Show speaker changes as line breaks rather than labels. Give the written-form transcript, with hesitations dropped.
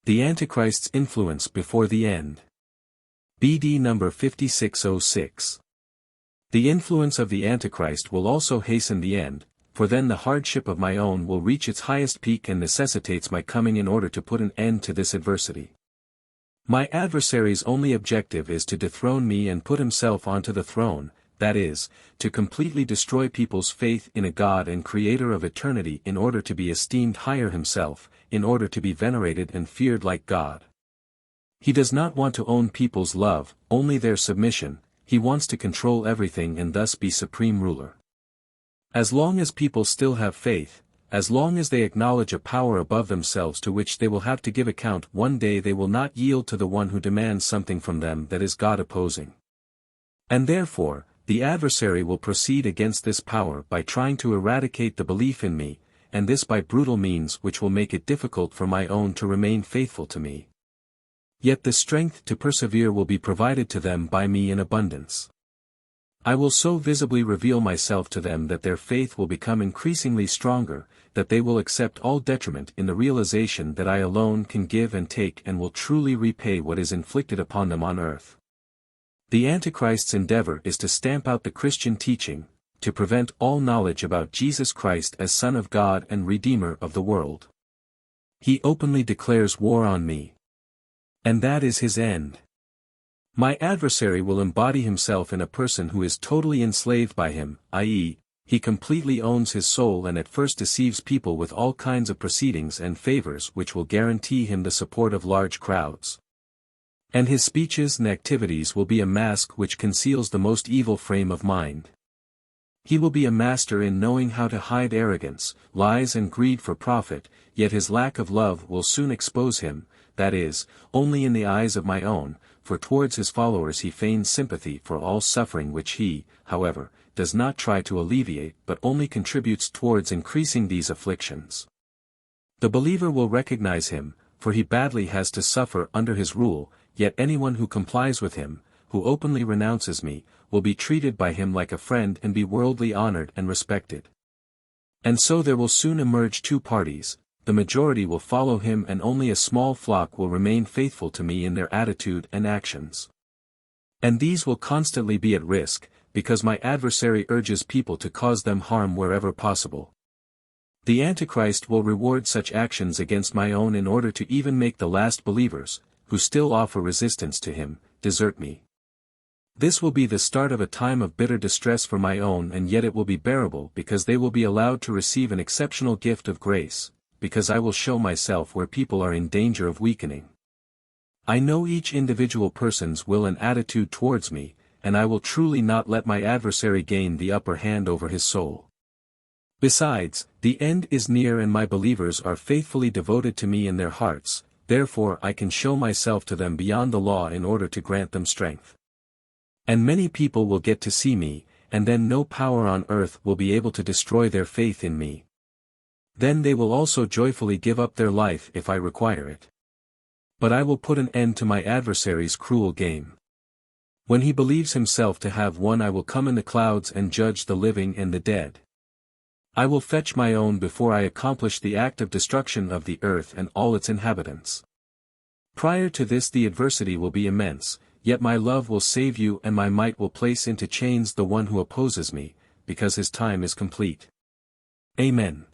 The Antichrist's influence before the end. BD number 5606. The influence of the Antichrist will also hasten the end, for then the hardship of my own will reach its highest peak and necessitates my coming in order to put an end to this adversity. My adversary's only objective is to dethrone me and put himself onto the throne, that is, to completely destroy people's faith in a God and Creator of eternity in order to be esteemed higher himself, in order to be venerated and feared like God. He does not want to own people's love, only their submission. He wants to control everything and thus be supreme ruler. As long as people still have faith, as long as they acknowledge a power above themselves to which they will have to give account one day, they will not yield to the one who demands something from them that is God opposing. And therefore, the adversary will proceed against this power by trying to eradicate the belief in me, and this by brutal means which will make it difficult for my own to remain faithful to me. Yet the strength to persevere will be provided to them by me in abundance. I will so visibly reveal myself to them that their faith will become increasingly stronger, that they will accept all detriment in the realization that I alone can give and take and will truly repay what is inflicted upon them on earth. The Antichrist's endeavor is to stamp out the Christian teaching, to prevent all knowledge about Jesus Christ as Son of God and Redeemer of the world. He openly declares war on me. And that is his end. My adversary will embody himself in a person who is totally enslaved by him, i.e., he completely owns his soul and at first deceives people with all kinds of proceedings and favors which will guarantee him the support of large crowds. And his speeches and activities will be a mask which conceals the most evil frame of mind. He will be a master in knowing how to hide arrogance, lies and greed for profit, yet his lack of love will soon expose him, that is, only in the eyes of my own, for towards his followers he feigns sympathy for all suffering which he, however, does not try to alleviate but only contributes towards increasing these afflictions. The believer will recognize him, for he badly has to suffer under his rule, yet anyone who complies with him, who openly renounces me, will be treated by him like a friend and be worldly honored and respected. And so there will soon emerge two parties. The majority will follow him and only a small flock will remain faithful to me in their attitude and actions. And these will constantly be at risk, because my adversary urges people to cause them harm wherever possible. The Antichrist will reward such actions against my own in order to even make the last believers, who still offer resistance to him, desert me. This will be the start of a time of bitter distress for my own, and yet it will be bearable because they will be allowed to receive an exceptional gift of grace, because I will show myself where people are in danger of weakening. I know each individual person's will and attitude towards me, and I will truly not let my adversary gain the upper hand over his soul. Besides, the end is near and my believers are faithfully devoted to me in their hearts, therefore I can show myself to them beyond the law in order to grant them strength. And many people will get to see me, and then no power on earth will be able to destroy their faith in me. Then they will also joyfully give up their life if I require it. But I will put an end to my adversary's cruel game. When he believes himself to have won, I will come in the clouds and judge the living and the dead. I will fetch my own before I accomplish the act of destruction of the earth and all its inhabitants. Prior to this the adversity will be immense, yet my love will save you and my might will place into chains the one who opposes me, because his time is complete. Amen.